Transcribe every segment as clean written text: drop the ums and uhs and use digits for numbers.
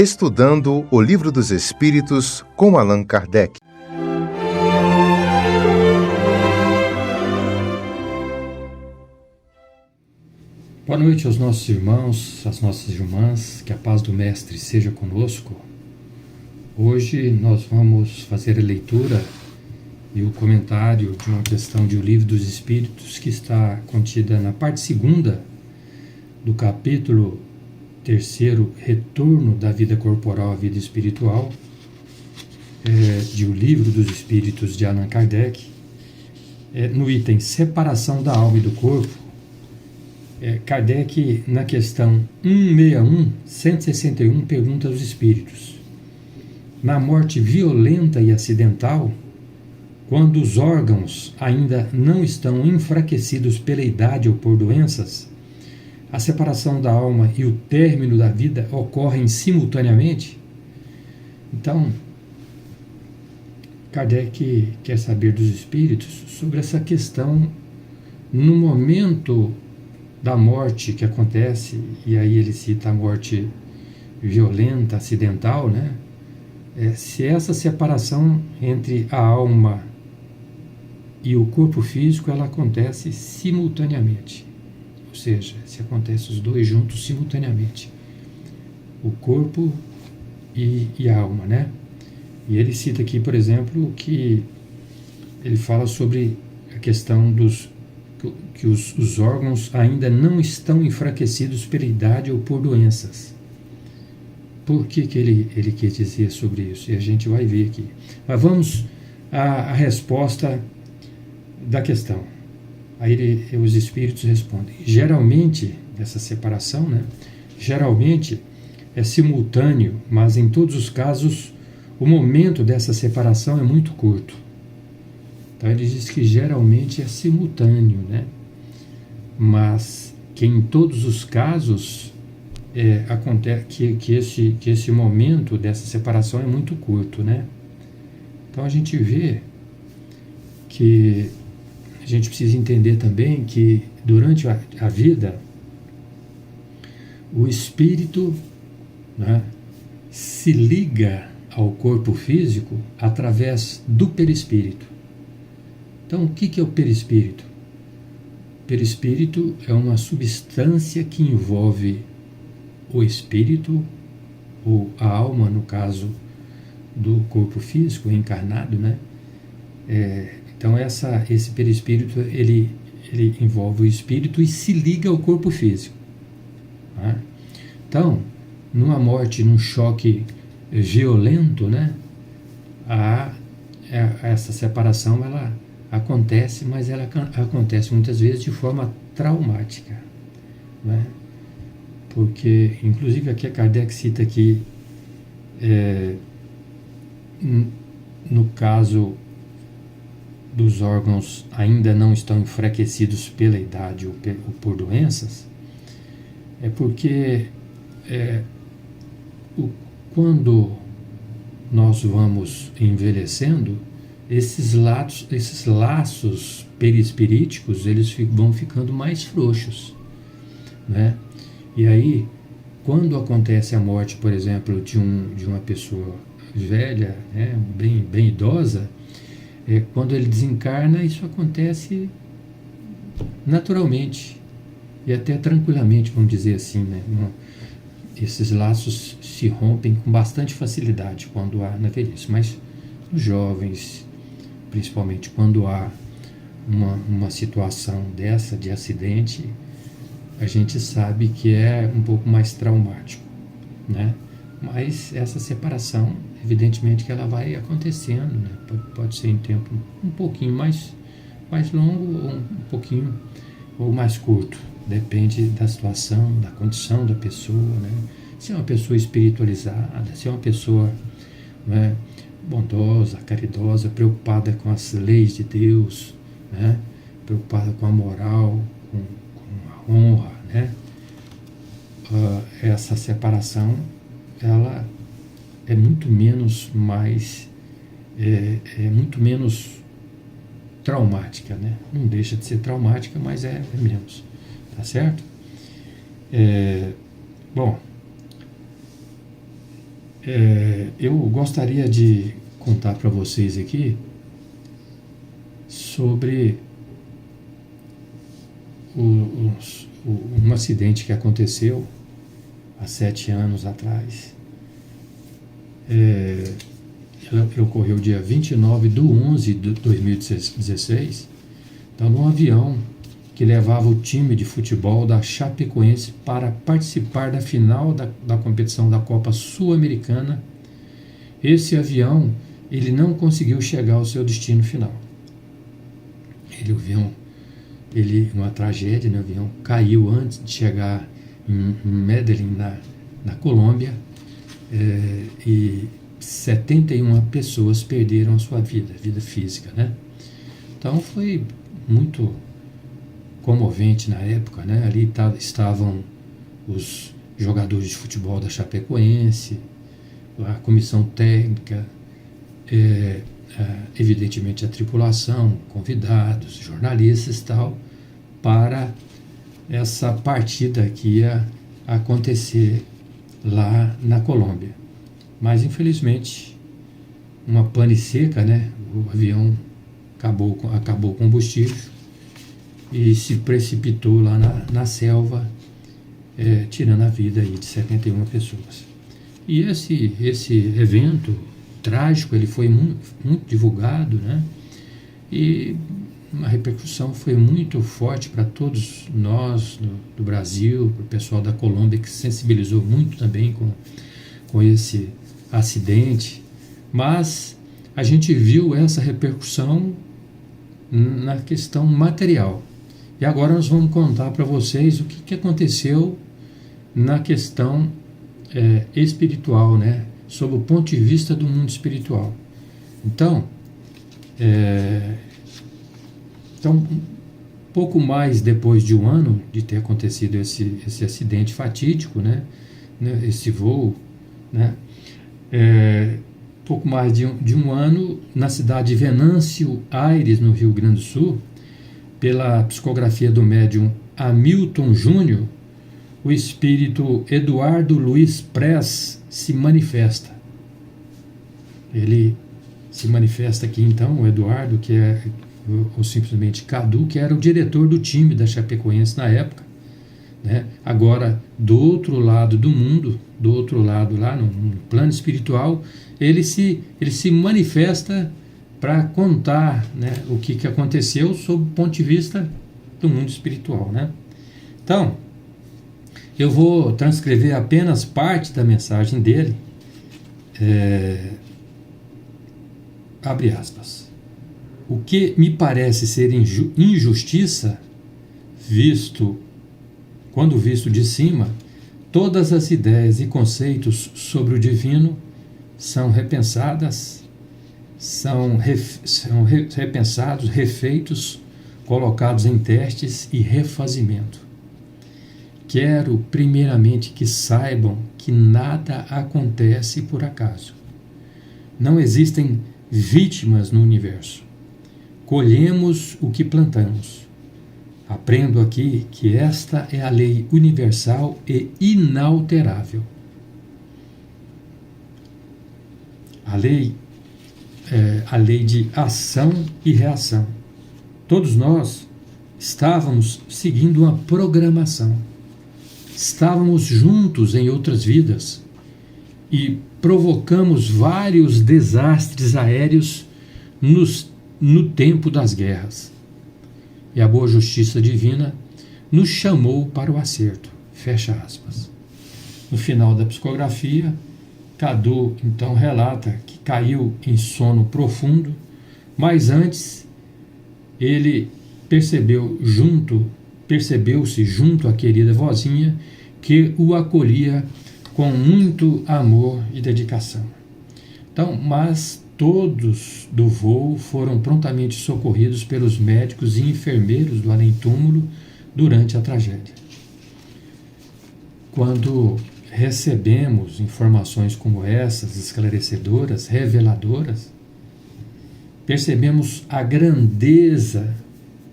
Estudando o Livro dos Espíritos com Allan Kardec. Boa noite aos nossos irmãos, às nossas irmãs, que a paz do Mestre seja conosco. Hoje nós vamos fazer a leitura e o comentário de uma questão de O Livro dos Espíritos que está contida na parte 2ª do capítulo 3º, Retorno da Vida Corporal à Vida Espiritual, de O Livro dos Espíritos de Allan Kardec, no item Separação da Alma e do Corpo. Kardec, na questão 161, pergunta aos espíritos: na morte violenta e acidental, quando os órgãos ainda não estão enfraquecidos pela idade ou por doenças, a separação da alma e o término da vida ocorrem simultaneamente? Então, Kardec quer saber dos espíritos sobre essa questão no momento da morte que acontece, e aí ele cita a morte violenta, acidental, né? Se essa separação entre a alma e o corpo físico, ela acontece simultaneamente. Ou seja, se acontece os dois juntos simultaneamente, o corpo e a alma, né? E ele cita aqui, por exemplo, que ele fala sobre a questão que os órgãos ainda não estão enfraquecidos pela idade ou por doenças. Por que ele quer dizer sobre isso? E a gente vai ver aqui. Mas vamos à resposta da questão. Aí os espíritos respondem. Geralmente, dessa separação, né? Geralmente é simultâneo, mas em todos os casos o momento dessa separação é muito curto. Então ele diz que geralmente é simultâneo, né? Mas que em todos os casos acontece que esse momento dessa separação é muito curto, né? Então a gente vê que a gente precisa entender também que durante a vida o espírito, né, se liga ao corpo físico através do perispírito. Então, o que é o perispírito? O perispírito é uma substância que envolve o espírito, ou a alma, no caso do corpo físico, encarnado, né? Então, esse perispírito, ele envolve o espírito e se liga ao corpo físico. Tá? Então, numa morte, num choque violento, né? Essa separação, ela acontece, mas ela acontece muitas vezes de forma traumática, né? Porque, inclusive, aqui a Kardec cita que, no caso dos órgãos ainda não estão enfraquecidos pela idade ou por doenças, porque quando nós vamos envelhecendo, esses laços perispiríticos, eles vão ficando mais frouxos, né? E aí, quando acontece a morte, por exemplo, de uma pessoa velha, né, bem idosa, quando ele desencarna, isso acontece naturalmente e até tranquilamente, vamos dizer assim, né? Esses laços se rompem com bastante facilidade quando há na velhice, mas os jovens, principalmente quando há uma situação dessa, de acidente, a gente sabe que é um pouco mais traumático, né? Mas essa separação, evidentemente que ela vai acontecendo, né? Pode ser em tempo um pouquinho mais longo ou um pouquinho ou mais curto, depende da situação, da condição da pessoa, né? Se é uma pessoa espiritualizada, se é uma pessoa, né, bondosa, caridosa, preocupada com as leis de Deus, né? Preocupada com a moral, com a honra, né? Essa separação, ela é muito menos muito menos traumática, né? Não deixa de ser traumática, mas é menos, tá certo? Bom, Eu gostaria de contar para vocês aqui sobre um acidente que aconteceu há 7 anos atrás. Ele ocorreu dia 29/11/2016, então, num avião que levava o time de futebol da Chapecoense para participar da final da competição da Copa Sul-Americana. Esse avião, ele não conseguiu chegar ao seu destino final. Uma tragédia, né? O avião caiu antes de chegar em Medellín, na Colômbia, e 71 pessoas perderam a sua vida física, né? Então foi muito comovente na época, né? Ali estavam os jogadores de futebol da Chapecoense, a comissão técnica, evidentemente a tripulação, convidados, jornalistas e tal, para essa partida que ia acontecer lá na Colômbia. Mas infelizmente, uma pane seca, né? O avião acabou o combustível e se precipitou lá na selva, tirando a vida aí de 71 pessoas. E esse evento trágico, ele foi muito divulgado, né? E a repercussão foi muito forte para todos nós do Brasil, para o pessoal da Colômbia, que se sensibilizou muito também com esse acidente. Mas a gente viu essa repercussão na questão material. E agora nós vamos contar para vocês o que aconteceu na questão espiritual, né? Sob o ponto de vista do mundo espiritual. Então, pouco mais depois de um ano de ter acontecido esse acidente fatídico, né? Esse voo, né? Pouco mais de um ano, na cidade de Venâncio Aires, no Rio Grande do Sul, pela psicografia do médium Hamilton Júnior, o espírito Eduardo Luiz Press se manifesta. Ele se manifesta aqui, então, o Eduardo, que ou simplesmente Cadu, que era o diretor do time da Chapecoense na época, né? Agora, do outro lado do mundo, do outro lado lá, no plano espiritual, ele se manifesta para contar, né, o que aconteceu sob o ponto de vista do mundo espiritual, né? Então, eu vou transcrever apenas parte da mensagem dele. Abre aspas. O que me parece ser injustiça, quando visto de cima, todas as ideias e conceitos sobre o divino são repensados, refeitos, colocados em testes e refazimento. Quero, primeiramente, que saibam que nada acontece por acaso. Não existem vítimas no universo. Colhemos o que plantamos. Aprendo aqui que esta é a lei universal e inalterável. A lei de ação e reação. Todos nós estávamos seguindo uma programação. Estávamos juntos em outras vidas e provocamos vários desastres aéreos no tempo das guerras. E a boa justiça divina nos chamou para o acerto. Fecha aspas. No final da psicografia, Cadu então relata que caiu em sono profundo, mas antes ele percebeu-se junto à querida vozinha que o acolhia com muito amor e dedicação. Então, mas todos do voo foram prontamente socorridos pelos médicos e enfermeiros do além-túmulo durante a tragédia. Quando recebemos informações como essas, esclarecedoras, reveladoras, percebemos a grandeza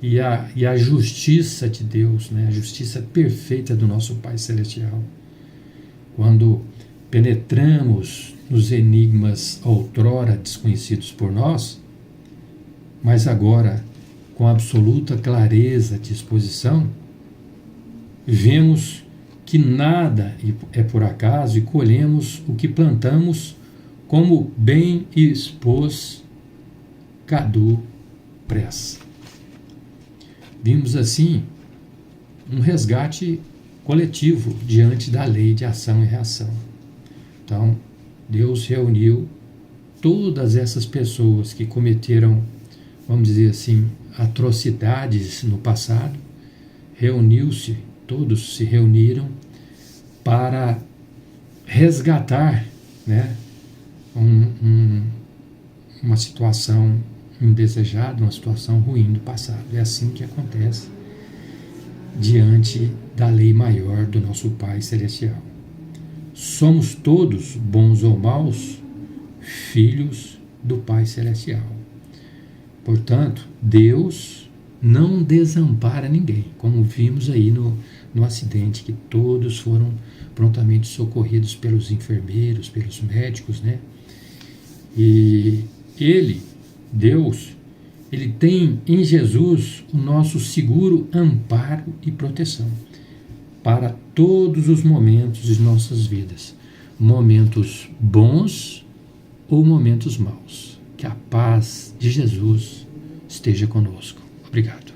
e a justiça de Deus, né? A justiça perfeita do nosso Pai Celestial. Quando penetramos nos enigmas outrora desconhecidos por nós, mas agora, com absoluta clareza de exposição, vemos que nada é por acaso e colhemos o que plantamos, como bem expôs Cadu Press. Vimos assim um resgate coletivo diante da lei de ação e reação. Então, Deus reuniu todas essas pessoas que cometeram, vamos dizer assim, atrocidades no passado, todos se reuniram para resgatar, né, uma situação indesejada, uma situação ruim do passado. É assim que acontece diante da lei maior do nosso Pai Celestial. Somos todos, bons ou maus, filhos do Pai Celestial. Portanto, Deus não desampara ninguém, como vimos aí no acidente, que todos foram prontamente socorridos pelos enfermeiros, pelos médicos, né? E Deus, Ele tem em Jesus o nosso seguro amparo e proteção para todos os momentos de nossas vidas, momentos bons ou momentos maus. Que a paz de Jesus esteja conosco. Obrigado.